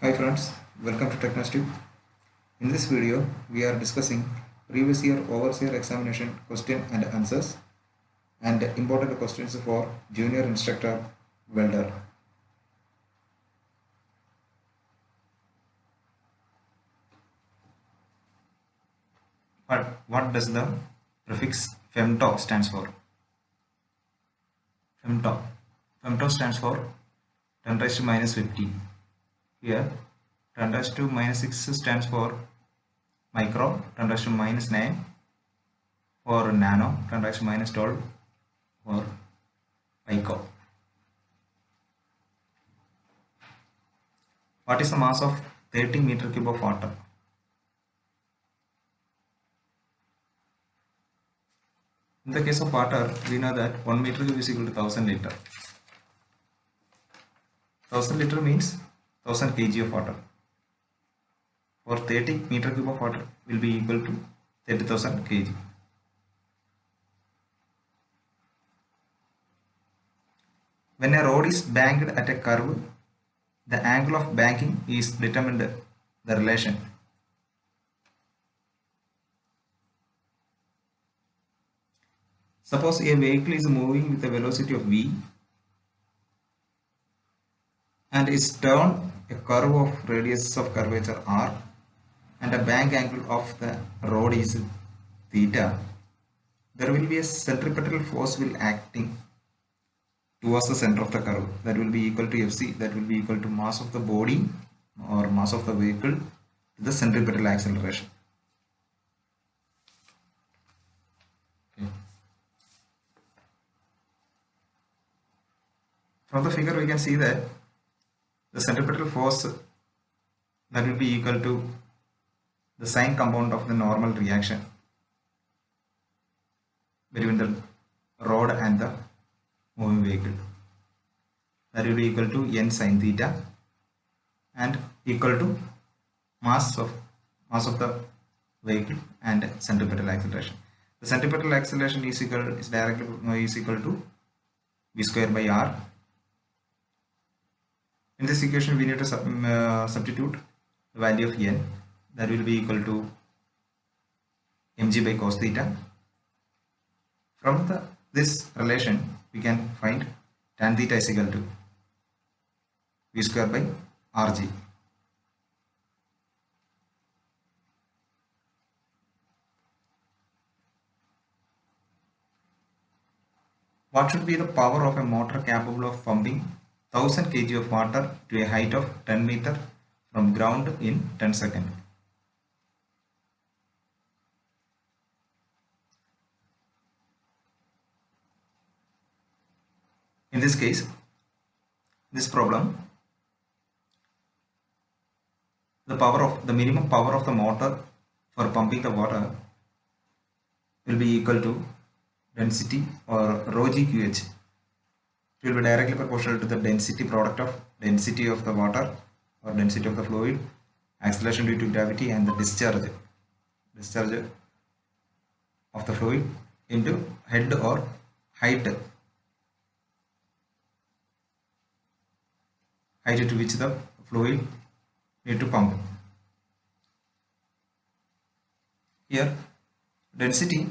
Hi friends, welcome to TechnoStep. In this video, we are discussing previous year overseer examination question and answers and important questions for junior instructor welder. But what does the prefix femto stands for? Femto stands for 10 raised to minus 50. Here 10 raised to minus 6 stands for micro, 10 raised to minus 9 for nano, 10 raised to minus 12 for pico. What is the mass of 30 meter cube of water? In the case of water, we know that 1 meter cube is equal to 1000 liter. 1000 liter means 1000 kg of water. For 30 meter cube of water will be equal to 30,000 kg. When a rod is banked at a curve, the angle of banking is determined the relation. Suppose a vehicle is moving with a velocity of v and is turned a curve of radius of curvature r and a bank angle of the rod is theta. There will be a centripetal force will acting towards the center of the curve, that will be equal to Fc, that will be equal to mass of the body or mass of the vehicle to the centripetal acceleration. Okay. From the figure we can see that the centripetal force that will be equal to the sine compound of the normal reaction between the rod and the moving vehicle, that will be equal to n sine theta and equal to mass of the vehicle and centripetal acceleration. The centripetal acceleration is equal to v square by r. In this equation we need to substitute the value of n, that will be equal to mg by cos theta. From this relation we can find tan theta is equal to v square by rg. What should be the power of a motor capable of pumping 1000 kg of water to a height of 10 meter from ground in 10 seconds? In this case, this problem, the minimum power of the motor for pumping the water will be equal to density or rho g QH. It will be directly proportional to the density product of density of the water or density of the fluid, acceleration due to gravity, and the discharge of the fluid into head or height to which the fluid need to pump. Here density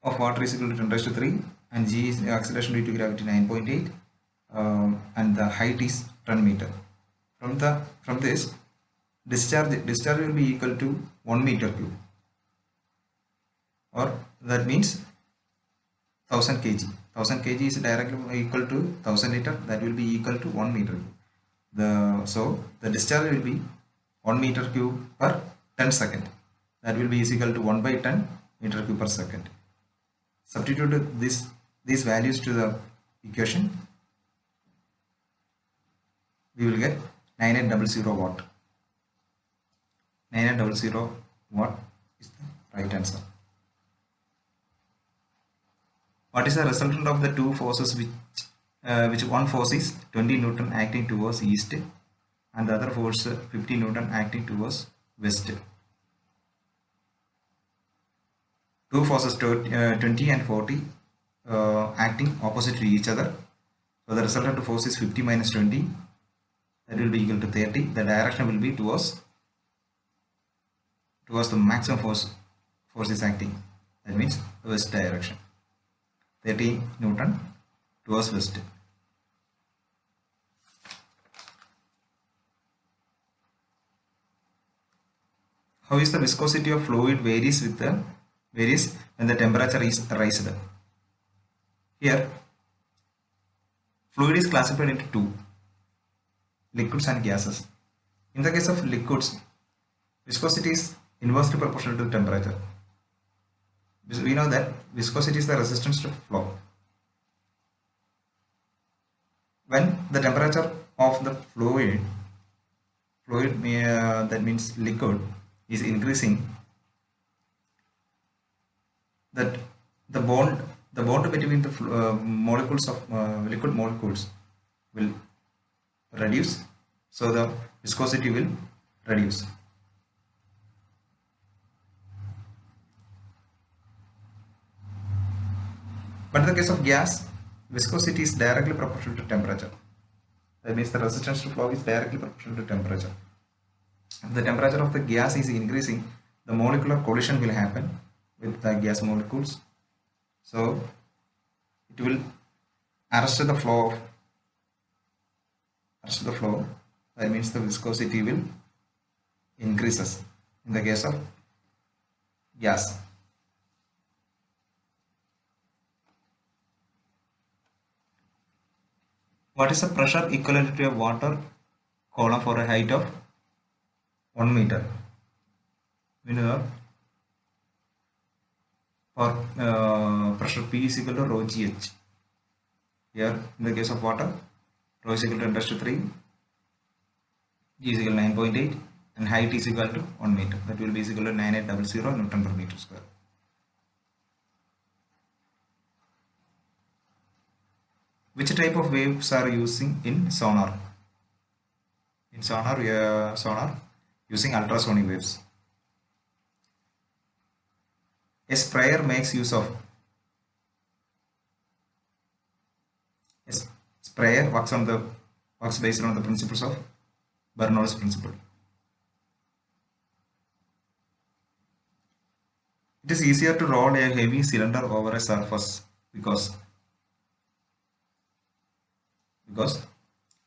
of water is equal to 10 raised to 3 and g is acceleration due to gravity 9.8 and the height is 10 meter. From this discharge will be equal to 1 meter cube, or that means 1000 kg. 1000 kg is directly equal to 1000 liter, that will be equal to 1 meter cube. So the discharge will be 1 meter cube per 10 second, that will be is equal to 1 by 10 meter cube per second. Substitute these values to the equation, we will get 9800 watt. 9800 watt is the right answer. What is the resultant of the two forces which one force is 20 Newton acting towards east and the other force 50 Newton acting towards west? Two forces 20 and 40 acting opposite to each other. So the resultant force is 50 minus 20, that will be equal to 30. The direction will be towards the maximum force is acting. That means west direction. 30 Newton towards west. How is the viscosity of fluid varies when the temperature is raised? Here, fluid is classified into two, liquids and gases. In the case of liquids, viscosity is inversely proportional to the temperature. We know that viscosity is the resistance to flow. When the temperature of the fluid that means liquid is increasing, that the bond between the molecules of liquid molecules will reduce, so the viscosity will reduce. But in the case of gas, viscosity is directly proportional to temperature. That means the resistance to flow is directly proportional to temperature. If the temperature of the gas is increasing, the molecular collision will happen with the gas molecules. So it will arrest the flow. That means the viscosity will increases in the case of gas. What is the pressure equivalent to a water column for a height of 1 meter? We know for pressure P is equal to rho GH. Here in the case of water, rho is equal to 10⁻³ G is equal to 9.8 and height is equal to 1 meter. That will be equal to 9800 Newton per meter square. Which type of waves are using in sonar? In sonar, we are using ultrasonic waves. A sprayer makes use of sprayer works based on the principles of Bernoulli's principle. It is easier to roll a heavy cylinder over a surface because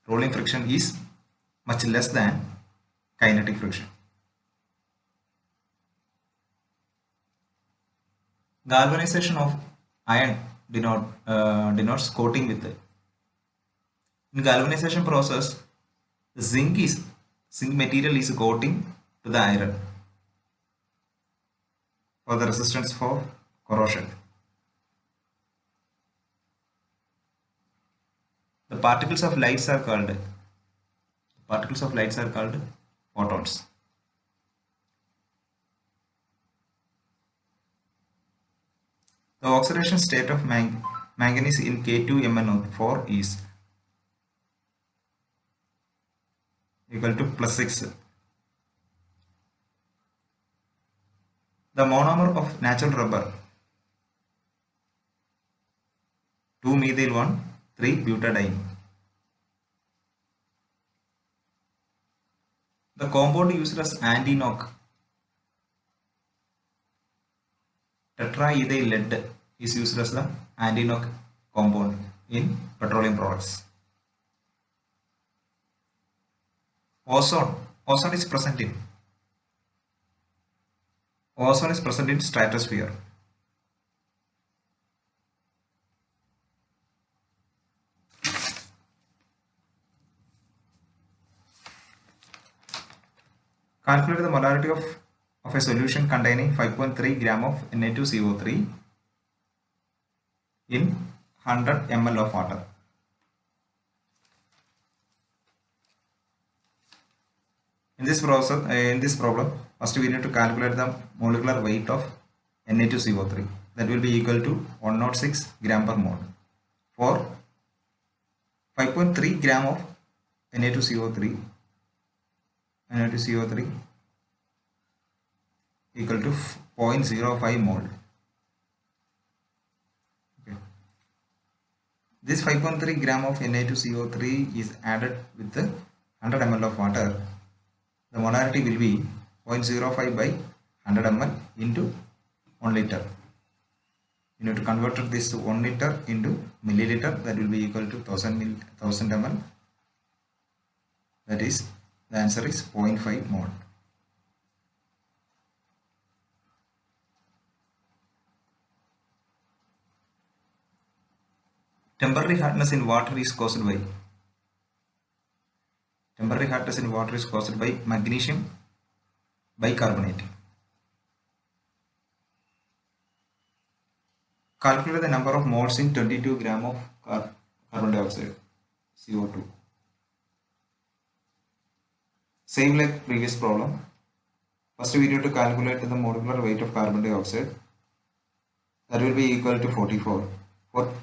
rolling friction is much less than kinetic friction. Galvanization of iron denotes coating with it. In galvanization process, the zinc material is coating to the iron for the resistance for corrosion. The particles of light are called photons. The oxidation state of manganese in K2MnO4 is equal to +6. The monomer of natural rubber 2-methyl-1,3-butadiene. The compound used as anti-knock tetraethyl lead is used as the anti-knock compound in petroleum products. Ozone is present in stratosphere. Calculate the molarity of a solution containing 5.3 gram of Na2CO3 in 100 ml of water. In this problem, first we need to calculate the molecular weight of Na2CO3. That will be equal to 106 gram per mole. For 5.3 gram of Na2CO3 equal to 0.05 mole. Okay. This 5.3 gram of Na2CO3 is added with the 100 ml of water, the molarity will be 0.05 by 100 ml into 1 liter. You need to convert this 1 liter into milliliter, that will be equal to 1000 ml. That is, the answer is 0.5 mole. Temporary hardness in water is caused by magnesium bicarbonate. Calculate the number of moles in 22 gram of carbon dioxide, CO2. Same like previous problem. First we need to calculate the molecular weight of carbon dioxide. That will be equal to 44. For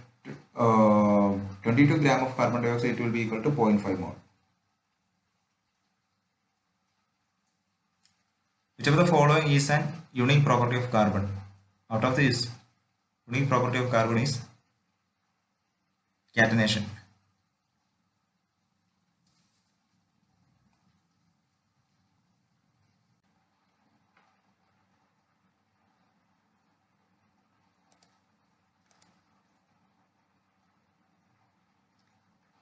22 gram of carbon dioxide, it will be equal to 0.5 mole. Which of the following is an unique property of carbon? Out of this, unique property of carbon is catenation.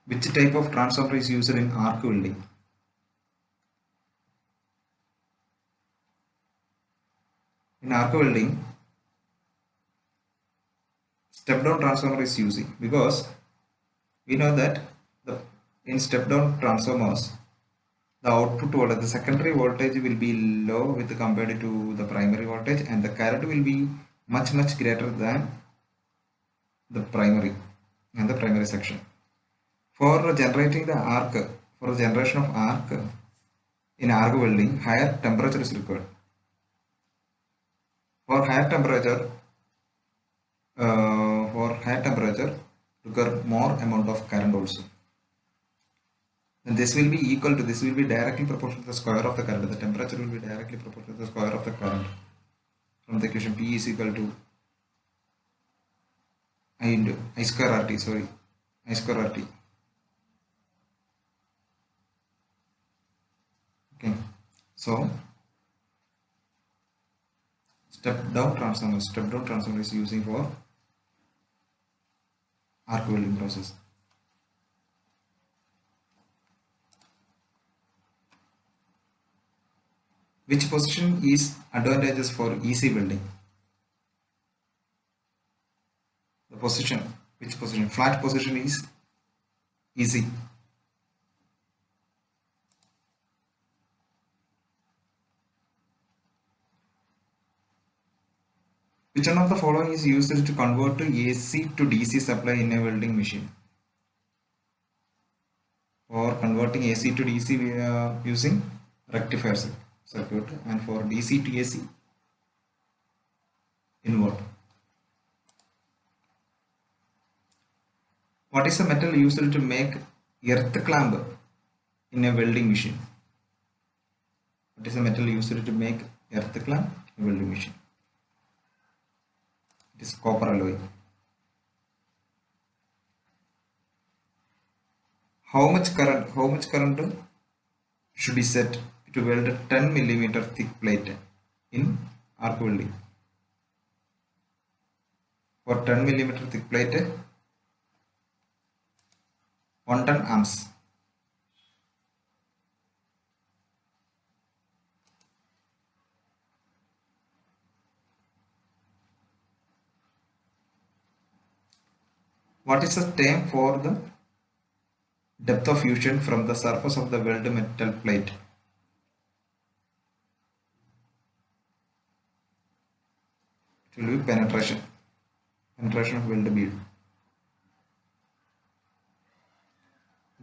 Which type of transformer is used in arc welding? In arc welding, step down transformer is using, because we know that in step down transformers, the output voltage, the secondary voltage will be low with compared to the primary voltage, and the current will be much greater than the primary and the primary section. For generating the arc, for the generation of arc in arc welding, higher temperature is required. For higher temperature, require more amount of current also. And this will be equal to, this will be directly proportional to the square of the current. The temperature will be directly proportional to the square of the current. From the equation, P is equal to I into I square RT, sorry, I square RT. Okay, so step down transformer is using for arc welding process. Which position is advantageous for easy welding? The position, which position? Flat position is easy. Which one of the following is used to convert to AC to DC supply in a welding machine? For converting AC to DC, we are using rectifier circuit, and for DC to AC, invert. What is the metal used to make earth clamp in a welding machine? What is the metal used to make earth clamp in a welding machine? It is copper alloy. How much current should be set to weld a 10 millimeter thick plate in arc welding? For 10 millimeter thick plate, 110 amps. What is the term for the depth of fusion from the surface of the weld metal plate? It will be penetration of weld bead.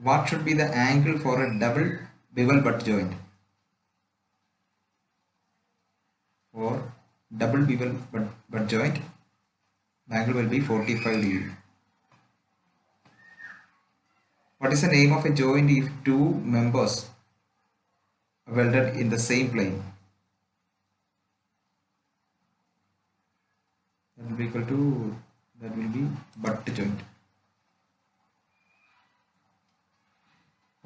What should be the angle for a double bevel butt joint? For double bevel butt joint, the angle will be 45 degree. What is the name of a joint if two members are welded in the same plane? That will be equal to, that will be butt joint.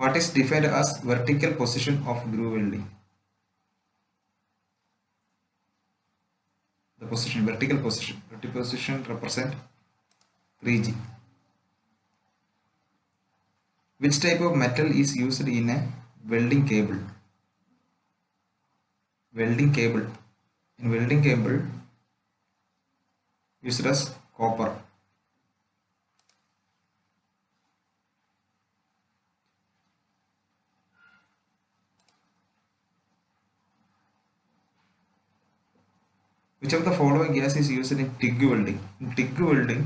What is defined as vertical position of groove welding? The position, vertical position represent 3G. Which type of metal is used in a welding cable? Welding cable. In welding cable, used as copper. Which of the following gas is used in TIG welding? In TIG welding,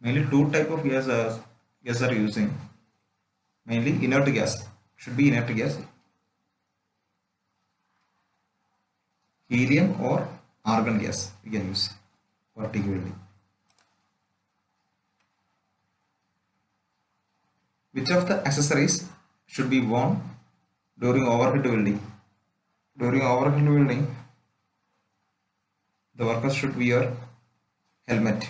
mainly two type of gas are using. Mainly inert gas. Should be inert gas. Helium or argon gas we can use for TIG welding. Which of the accessories should be worn during overhead welding? During overhead welding, the workers should wear helmet.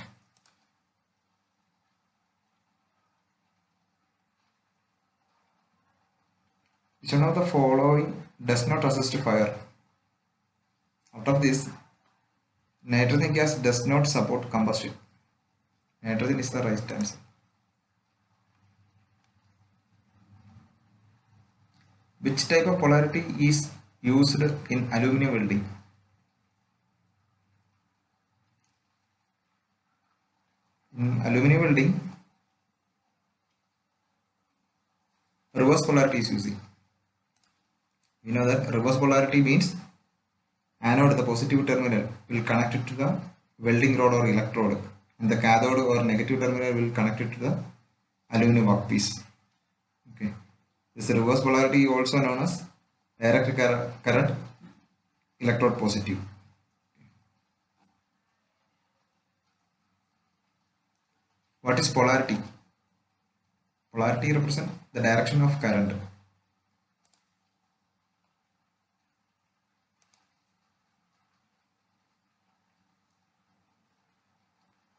Which one of the following does not resist fire? Out of this, nitrogen gas does not support combustion. Nitrogen is the right answer. Which type of polarity is used in aluminum welding? In aluminum welding, reverse polarity is using. We know that reverse polarity means anode, the positive terminal, will connect it to the welding rod or electrode, and the cathode or negative terminal will connect it to the aluminum workpiece. Okay. This reverse polarity also known as direct current electrode positive. What is polarity? Polarity represents the direction of current.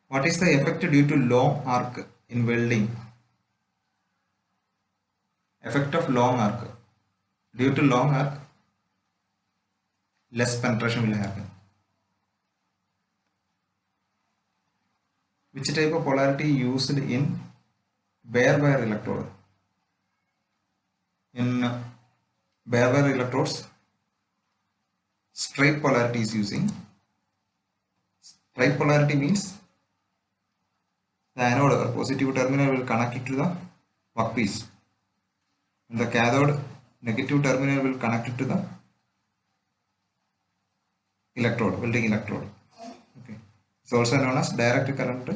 What is the effect due to long arc in welding? Effect of long arc. Due to long arc, less penetration will happen. Which type of polarity used in bare wire electrode? In bare wire electrodes, stripe polarity is using. Stripe polarity means the anode or positive terminal will connect it to the workpiece, and the cathode negative terminal will connect it to the electrode, welding electrode. Okay. It's also known as direct current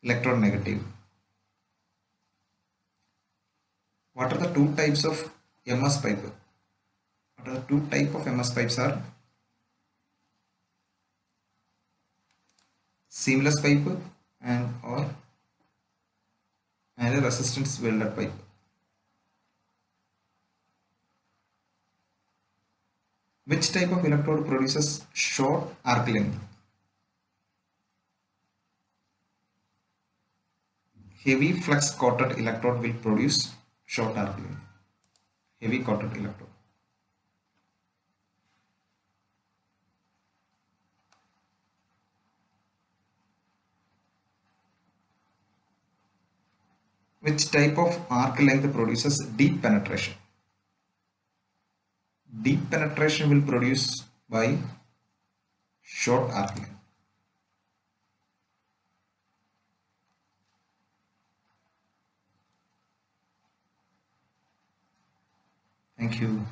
electrode negative. What are the two types of MS pipe? What are the two types of MS pipes are? Seamless pipe and a resistance welded pipe. Which type of electrode produces short arc length? Heavy flux coated electrode will produce short arc length. Heavy coated electrode. Which type of arc length produces deep penetration? Deep penetration will produce by short arc length. Thank you.